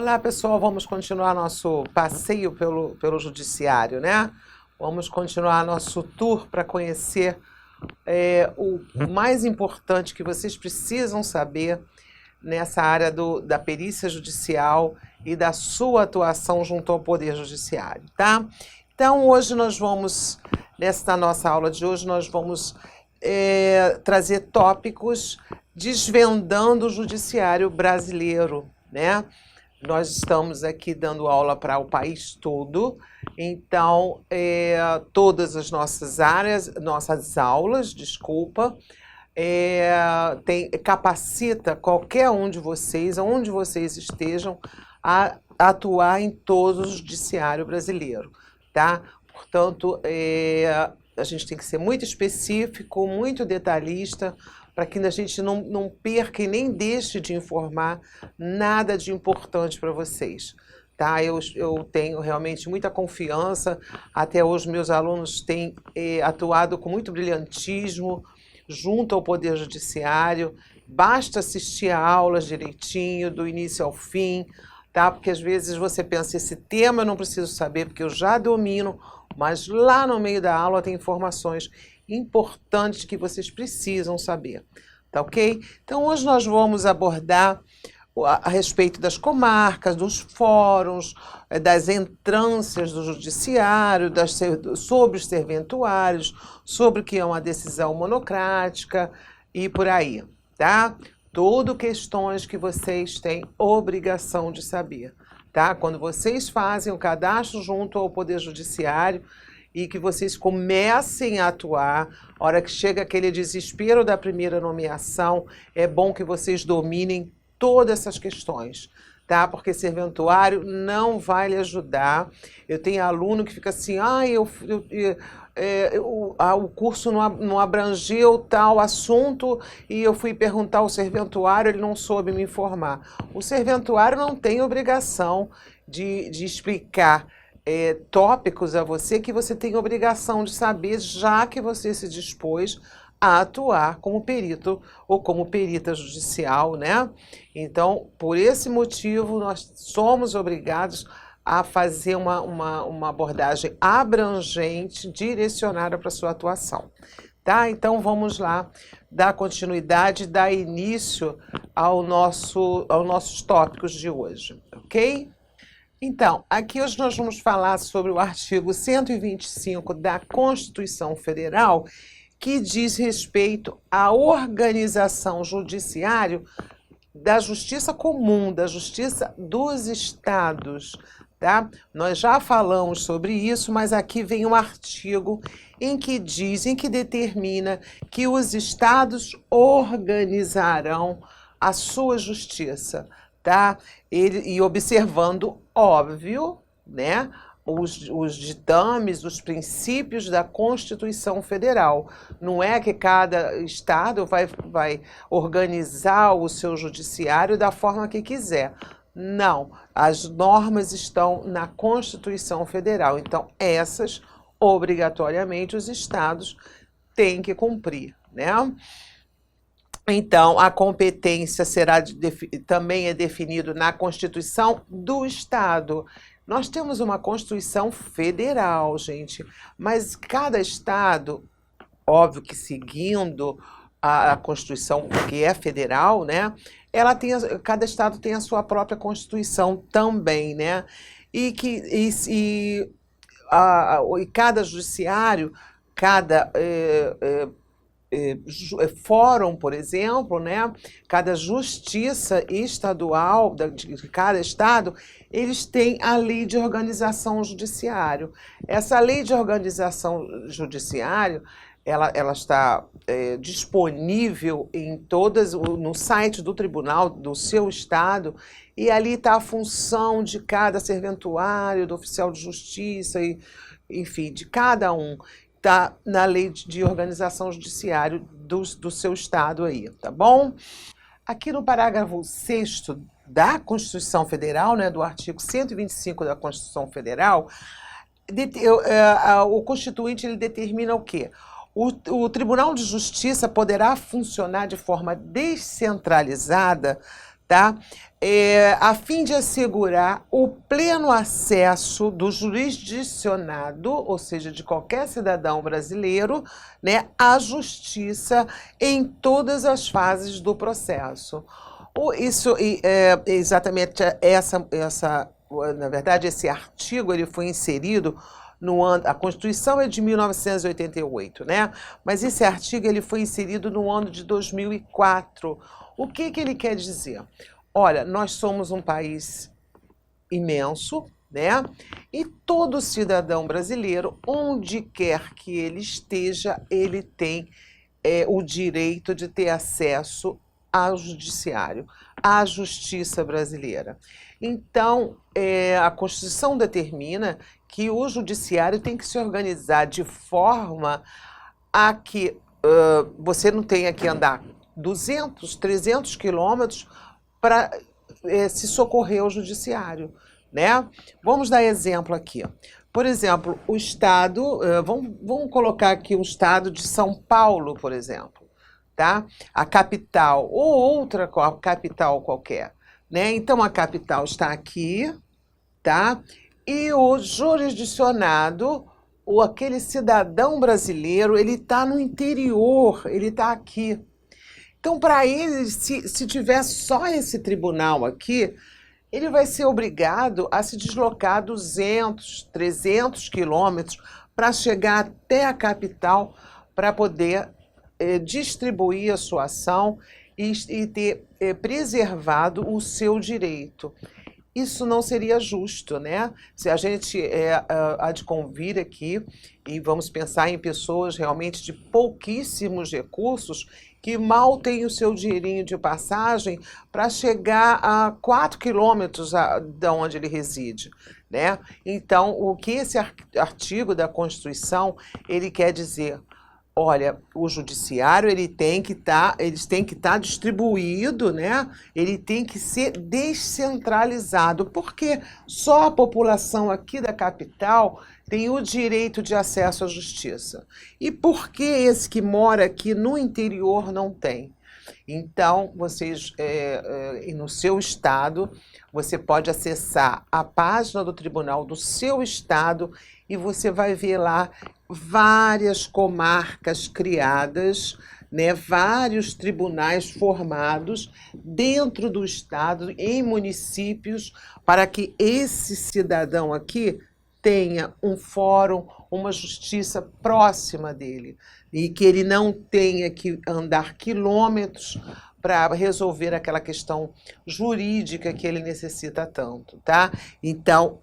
Olá, pessoal, vamos continuar nosso passeio pelo judiciário, né? Vamos continuar nosso tour para conhecer o mais importante que vocês precisam saber nessa área da perícia judicial e da sua atuação junto ao Poder Judiciário, tá? Então, hoje nós vamos, nesta nossa aula de hoje, nós vamos trazer tópicos desvendando o judiciário brasileiro, né? Nós estamos aqui dando aula para o país todo, então todas as nossas aulas, capacita qualquer um de vocês, onde vocês estejam, a atuar em todo o judiciário brasileiro, tá? Portanto, a gente tem que ser muito específico, muito detalhista, para que a gente não perca e nem deixe de informar nada de importante para vocês. Tá? Eu tenho realmente muita confiança, até hoje meus alunos têm atuado com muito brilhantismo junto ao Poder Judiciário, basta assistir a aulas direitinho, do início ao fim, tá? Porque às vezes você pensa, esse tema eu não preciso saber porque eu já domino, mas lá no meio da aula tem informações importantes que vocês precisam saber, tá ok? Então hoje nós vamos abordar a respeito das comarcas, dos fóruns, das entrâncias do judiciário, sobre os serventuários, sobre o que é uma decisão monocrática e por aí, tá? Tudo questões que vocês têm obrigação de saber, tá? Quando vocês fazem o cadastro junto ao Poder Judiciário e que vocês comecem a atuar, a hora que chega aquele desespero da primeira nomeação, é bom que vocês dominem todas essas questões, tá? Porque serventuário não vai lhe ajudar. Eu tenho aluno que fica assim, o curso não abrangeu tal assunto e eu fui perguntar ao serventuário, ele não soube me informar. O serventuário não tem obrigação de explicar tópicos a você que você tem obrigação de saber, já que você se dispôs a atuar como perito ou como perita judicial, né? Então, por esse motivo, nós somos obrigados a fazer uma abordagem abrangente, direcionada para a sua atuação, tá? Então, vamos lá dar continuidade, dar início aos nossos tópicos de hoje, ok? Então, aqui hoje nós vamos falar sobre o artigo 125 da Constituição Federal, que diz respeito à organização judiciária da justiça comum, da justiça dos estados, tá? Nós já falamos sobre isso, mas aqui vem um artigo em que determina que os estados organizarão a sua justiça, tá? E observando, óbvio, né, os ditames, os princípios da Constituição Federal. Não é que cada estado vai organizar o seu judiciário da forma que quiser. Não, as normas estão na Constituição Federal. Então, essas, obrigatoriamente, os estados têm que cumprir, né? Então, a competência também é definido na Constituição do Estado. Nós temos uma Constituição Federal, gente, mas cada estado, óbvio que seguindo a Constituição que é federal, né? Cada estado tem a sua própria Constituição também, né? E cada judiciário, cada fórum, por exemplo, né? Cada justiça estadual de cada estado, eles têm a lei de organização judiciária. Essa lei de organização judiciária, ela está disponível no site do tribunal do seu estado, e ali está a função de cada serventuário, do oficial de justiça, enfim, de cada um. Está na lei de organização judiciária do seu estado aí, tá bom? Aqui no parágrafo 6º da Constituição Federal, né, do artigo 125 da Constituição Federal, o Constituinte ele determina o quê? O Tribunal de Justiça poderá funcionar de forma descentralizada, tá? A fim de assegurar o pleno acesso do jurisdicionado, ou seja, de qualquer cidadão brasileiro, né, à justiça em todas as fases do processo. Isso exatamente na verdade, esse artigo ele foi inserido no ano, a Constituição é de 1988, né? Mas esse artigo ele foi inserido no ano de 2004. O que ele quer dizer? Olha, nós somos um país imenso, né? E todo cidadão brasileiro, onde quer que ele esteja, ele tem o direito de ter acesso ao judiciário, à justiça brasileira. Então, a Constituição determina que o judiciário tem que se organizar de forma a que você não tenha que andar 200, 300 quilômetros para se socorrer ao judiciário, né? Vamos dar exemplo aqui. Por exemplo, o estado, vamos colocar aqui o estado de São Paulo, por exemplo, tá? A capital ou outra capital qualquer, né? Então a capital está aqui, tá? E o jurisdicionado, ou aquele cidadão brasileiro, ele está no interior, ele está aqui. Então, para ele, se tiver só esse tribunal aqui, ele vai ser obrigado a se deslocar 200, 300 quilômetros para chegar até a capital para poder distribuir a sua ação e ter preservado o seu direito. Isso não seria justo, né? Se a gente há de convir aqui e vamos pensar em pessoas realmente de pouquíssimos recursos que mal têm o seu dinheirinho de passagem para chegar a 4 quilômetros de onde ele reside, né? Então, o que esse artigo da Constituição ele quer dizer? Olha, o judiciário eles têm que estar distribuído, né? Ele tem que ser descentralizado, porque só a população aqui da capital tem o direito de acesso à justiça. E por que esse que mora aqui no interior não tem? Então, vocês, no seu estado, você pode acessar a página do tribunal do seu estado e você vai ver lá várias comarcas criadas, né, vários tribunais formados dentro do estado, em municípios, para que esse cidadão aqui tenha um fórum, uma justiça próxima dele e que ele não tenha que andar quilômetros para resolver aquela questão jurídica que ele necessita tanto, tá? Então,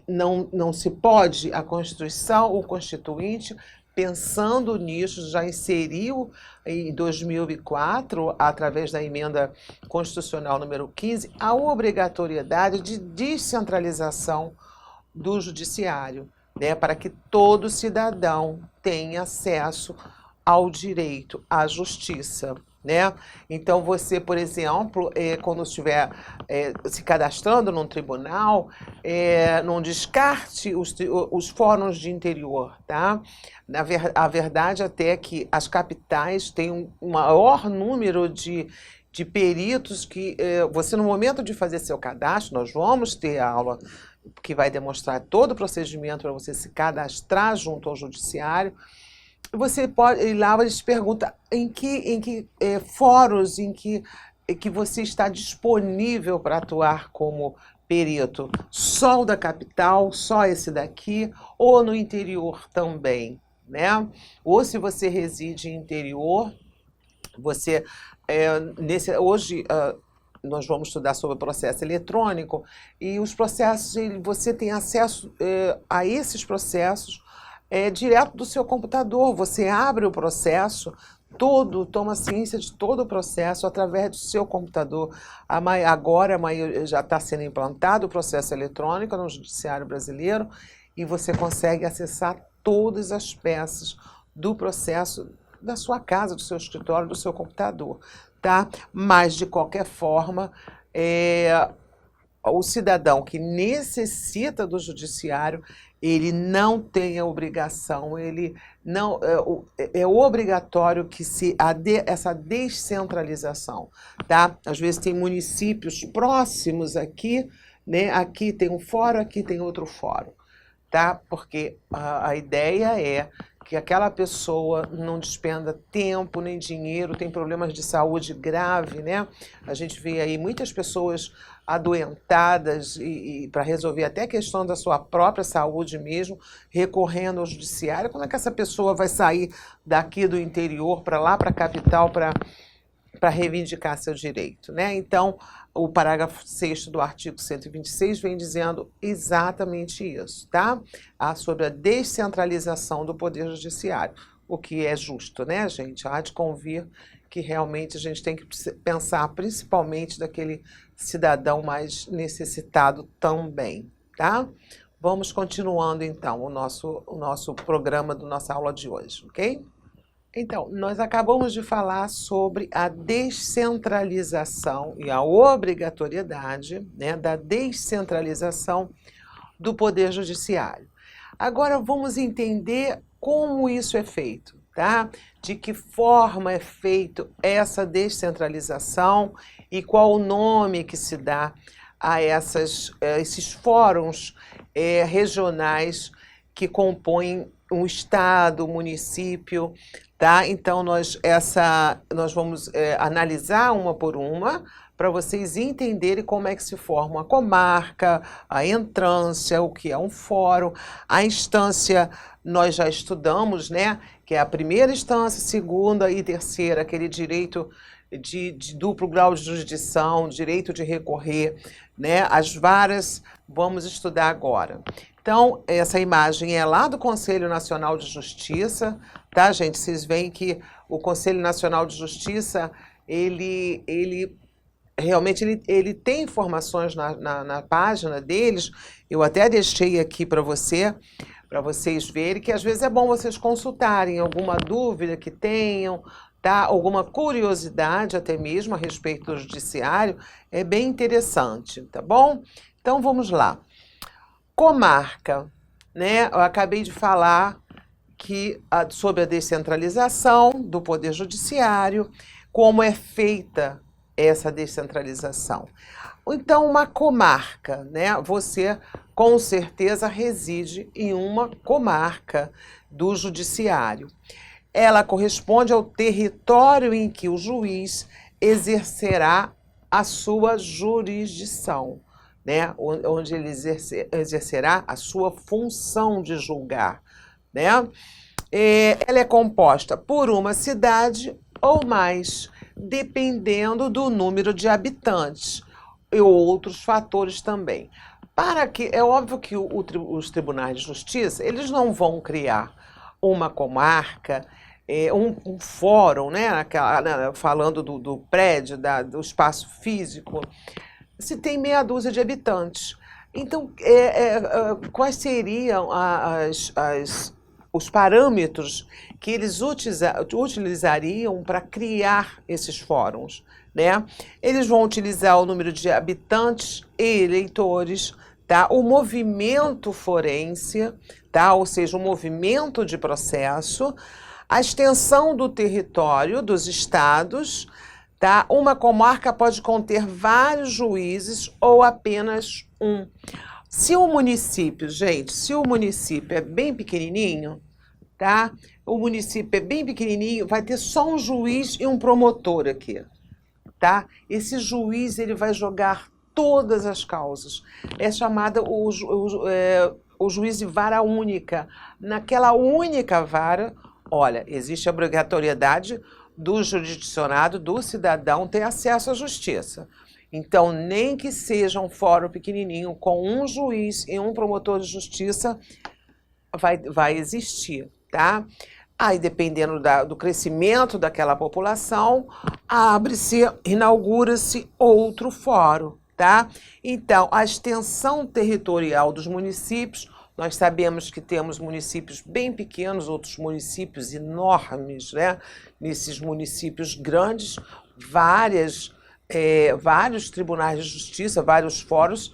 não se pode, a Constituição, o Constituinte, pensando nisso, já inseriu em 2004, através da emenda constitucional número 15, a obrigatoriedade de descentralização do judiciário, né, para que todo cidadão tenha acesso ao direito à justiça, né? Então você, por exemplo, quando estiver se cadastrando num tribunal, não descarte os fóruns de interior, tá? A verdade até é que as capitais têm um maior número de peritos que você, no momento de fazer seu cadastro, nós vamos ter aula que vai demonstrar todo o procedimento para você se cadastrar junto ao judiciário. Você pode ir lá, eles perguntam em que fóruns em que você está disponível para atuar como perito. Só o da capital, só esse daqui, ou no interior também, né? Ou se você reside em interior, você hoje nós vamos estudar sobre o processo eletrônico e os processos, você tem acesso a esses processos direto do seu computador. Você abre o processo todo, toma ciência de todo o processo através do seu computador. Agora já está sendo implantado o processo eletrônico no Judiciário Brasileiro e você consegue acessar todas as peças do processo da sua casa, do seu escritório, do seu computador, tá? Mas, de qualquer forma, o cidadão que necessita do judiciário, ele não tem a obrigação, ele não é obrigatório que essa descentralização, tá? Às vezes tem municípios próximos aqui, né? Aqui tem um fórum, aqui tem outro fórum, tá? Porque a ideia é que aquela pessoa não despenda tempo nem dinheiro, tem problemas de saúde grave, né? A gente vê aí muitas pessoas adoentadas e para resolver até a questão da sua própria saúde mesmo, recorrendo ao judiciário. Como é que essa pessoa vai sair daqui do interior para lá, para a capital, para reivindicar seu direito, né? Então, o parágrafo 6º do artigo 126 vem dizendo exatamente isso, tá? Sobre a descentralização do Poder Judiciário, o que é justo, né, gente? Há de convir que realmente a gente tem que pensar principalmente daquele cidadão mais necessitado também, tá? Vamos continuando, então, o nosso programa da nossa aula de hoje, ok? Então, nós acabamos de falar sobre a descentralização e a obrigatoriedade, né, da descentralização do Poder Judiciário. Agora vamos entender como isso é feito, tá? De que forma é feito essa descentralização e qual o nome que se dá a esses fóruns regionais que compõem um estado, um município, tá? Então, nós vamos analisar uma por uma, para vocês entenderem como é que se forma a comarca, a entrância, o que é um fórum. A instância nós já estudamos, né? Que é a primeira instância, segunda e terceira, aquele direito de duplo grau de jurisdição, direito de recorrer, né? As varas, vamos estudar agora. Então, essa imagem é lá do Conselho Nacional de Justiça, tá, gente? Vocês veem que o Conselho Nacional de Justiça, ele realmente tem informações na página deles. Eu até deixei aqui para vocês verem, que às vezes é bom vocês consultarem alguma dúvida que tenham, tá? Alguma curiosidade até mesmo a respeito do judiciário, é bem interessante, tá bom? Então vamos lá. Comarca, né? Eu acabei de falar sobre a descentralização do Poder Judiciário, como é feita essa descentralização. Então, uma comarca, né? Você com certeza reside em uma comarca do Judiciário. Ela corresponde ao território em que o juiz exercerá a sua jurisdição, né? Onde ele exercerá a sua função de julgar, né? Ela é composta por uma cidade ou mais, dependendo do número de habitantes e outros fatores também. É óbvio que os tribunais de justiça, eles não vão criar uma comarca, um fórum, né? Falando do prédio, do espaço físico, se tem meia dúzia de habitantes. Então, quais seriam os parâmetros que eles utilizariam para criar esses fóruns, né? Eles vão utilizar o número de habitantes e eleitores, tá? O movimento forense, tá? Ou seja, o movimento de processo, a extensão do território dos estados, tá? Uma comarca pode conter vários juízes ou apenas um. Se o município é bem pequenininho, tá? O município é bem pequenininho, vai ter só um juiz e um promotor aqui, tá? Esse juiz, ele vai jogar todas as causas. É chamada o juiz de vara única. Naquela única vara, olha, existe a obrigatoriedade do jurisdicionado, do cidadão, ter acesso à justiça. Então, nem que seja um fórum pequenininho, com um juiz e um promotor de justiça, vai existir, tá? Aí, dependendo do crescimento daquela população, inaugura-se outro fórum, tá? Então, a extensão territorial dos municípios, nós sabemos que temos municípios bem pequenos, outros municípios enormes, né? Nesses municípios grandes, várias vários tribunais de justiça, vários fóruns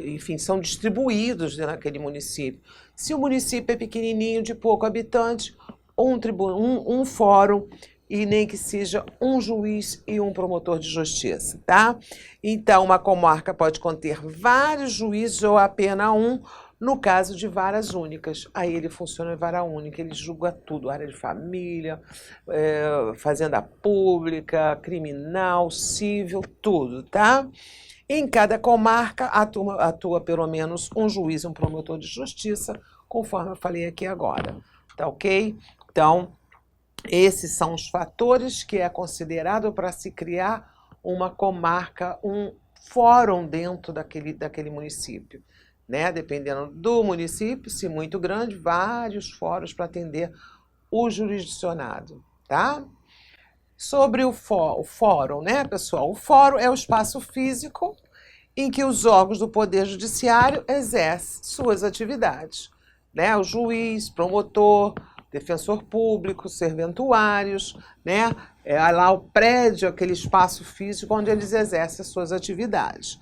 enfim, são distribuídos naquele município. Se o município é pequenininho, de pouco habitante, um fórum e nem que seja um juiz e um promotor de justiça, tá? Então, uma comarca pode conter vários juízes ou apenas um, no caso de varas únicas. Aí ele funciona em vara única, ele julga tudo, área de família, fazenda pública, criminal, civil, tudo, tá? Em cada comarca atua pelo menos um juiz e um promotor de justiça, conforme eu falei aqui agora, tá ok? Então, esses são os fatores que é considerado para se criar uma comarca, um fórum dentro daquele município, né? Dependendo do município, se muito grande, vários fóruns para atender o jurisdicionado, tá? Sobre o fórum, né, pessoal? O fórum é o espaço físico em que os órgãos do Poder Judiciário exercem suas atividades, né? O juiz, promotor, defensor público, serventuários, né? Lá o prédio, aquele espaço físico onde eles exercem as suas atividades.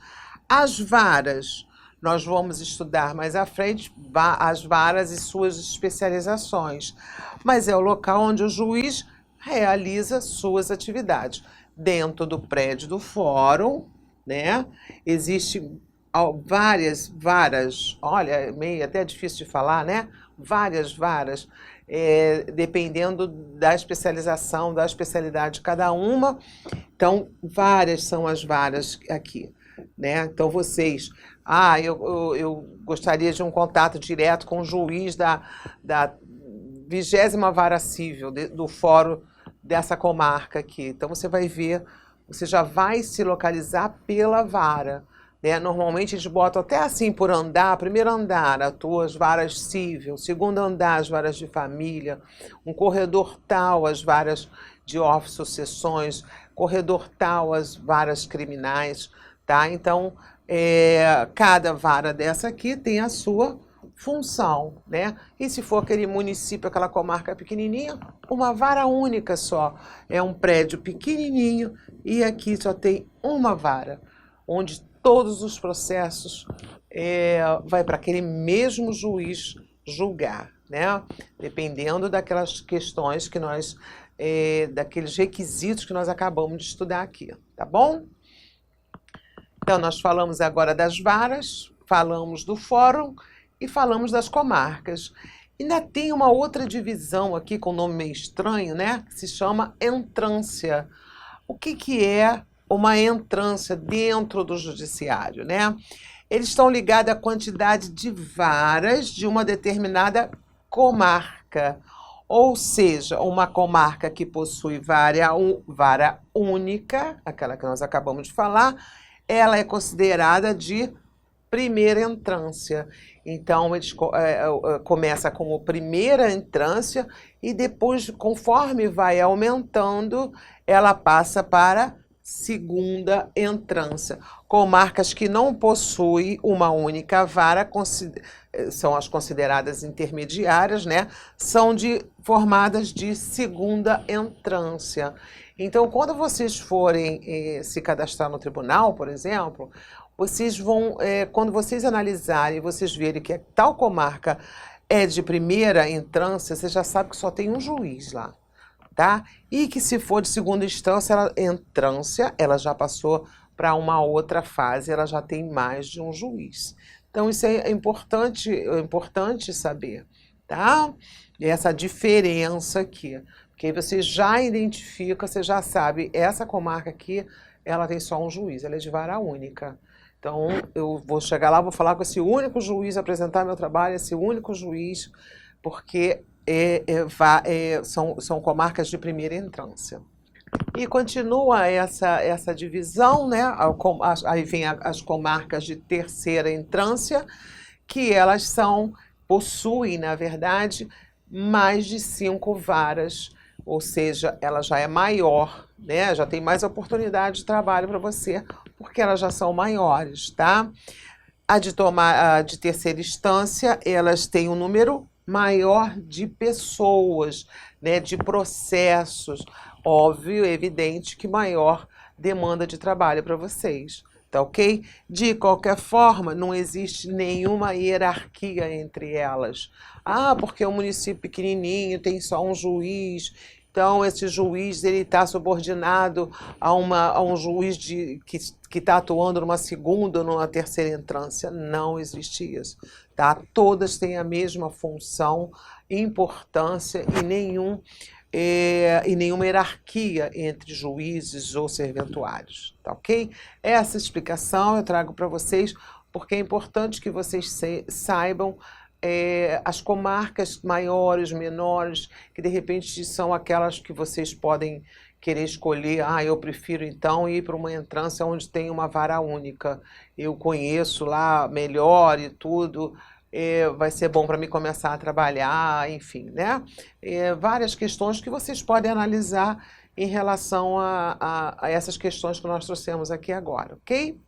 As varas, nós vamos estudar mais à frente as varas e suas especializações, mas é o local onde o juiz realiza suas atividades. Dentro do prédio do fórum, né? Existem várias varas, olha, meio até difícil de falar, né? Várias varas, dependendo da especialização, da especialidade de cada uma. Então, várias são as varas aqui, né? Então, vocês... eu gostaria de um contato direto com o juiz da 20ª Vara Civil do Fórum dessa comarca aqui. Então, você vai ver, você já vai se localizar pela vara, né? Normalmente eles botam até assim por andar: primeiro andar, atua as varas civil, segundo andar, as varas de família, um corredor tal, as varas de ofício, sucessões, corredor tal, as varas criminais, tá? Então, cada vara dessa aqui tem a sua função, né? E se for aquele município, aquela comarca pequenininha, uma vara única só. É um prédio pequenininho e aqui só tem uma vara, onde todos os processos vai para aquele mesmo juiz julgar, né? Dependendo daquelas questões que nós, daqueles requisitos que nós acabamos de estudar aqui, tá bom? Então, nós falamos agora das varas, falamos do fórum e falamos das comarcas. Ainda tem uma outra divisão aqui com nome meio estranho, né? Que se chama entrância. O que é uma entrância dentro do judiciário, né? Eles estão ligados à quantidade de varas de uma determinada comarca. Ou seja, uma comarca que possui vara única, aquela que nós acabamos de falar, ela é considerada de primeira entrância. Então, eles começa como primeira entrância e depois, conforme vai aumentando, ela passa para segunda entrância. Comarcas que não possuem uma única vara são as consideradas intermediárias, né? São formadas de segunda entrância. Então, quando vocês forem se cadastrar no tribunal, por exemplo, vocês vão, quando vocês analisarem, vocês verem que tal comarca é de primeira entrância, você já sabe que só tem um juiz lá, tá? E que se for de segunda entrância, ela já passou para uma outra fase, ela já tem mais de um juiz. Então, isso é importante saber, tá? E essa diferença aqui. Porque aí você já identifica, você já sabe, essa comarca aqui, ela tem só um juiz, ela é de vara única. Então, eu vou chegar lá, vou falar com esse único juiz, apresentar meu trabalho, esse único juiz, porque são comarcas de primeira entrância. E continua essa divisão, né? Aí vem as comarcas de terceira entrância, que elas possuem, na verdade, mais de 5 varas, ou seja, ela já é maior, né? Já tem mais oportunidade de trabalho para você, porque elas já são maiores, tá? A de terceira instância, elas têm um número maior de pessoas, né? De processos. Óbvio, evidente que maior demanda de trabalho para vocês. Tá ok? De qualquer forma, não existe nenhuma hierarquia entre elas. Ah, porque é um município pequenininho, tem só um juiz, então esse juiz ele está subordinado a um juiz que está atuando numa segunda ou numa terceira instância. Não existe isso. Tá? Todas têm a mesma função, importância e nenhuma hierarquia entre juízes ou serventuários, tá ok? Essa explicação eu trago para vocês porque é importante que vocês saibam as comarcas maiores, menores, que de repente são aquelas que vocês podem querer escolher. Ah, eu prefiro então ir para uma entrância onde tem uma vara única. Eu conheço lá melhor e tudo. Vai ser bom para mim começar a trabalhar, enfim, né? Várias questões que vocês podem analisar em relação a essas questões que nós trouxemos aqui agora, ok?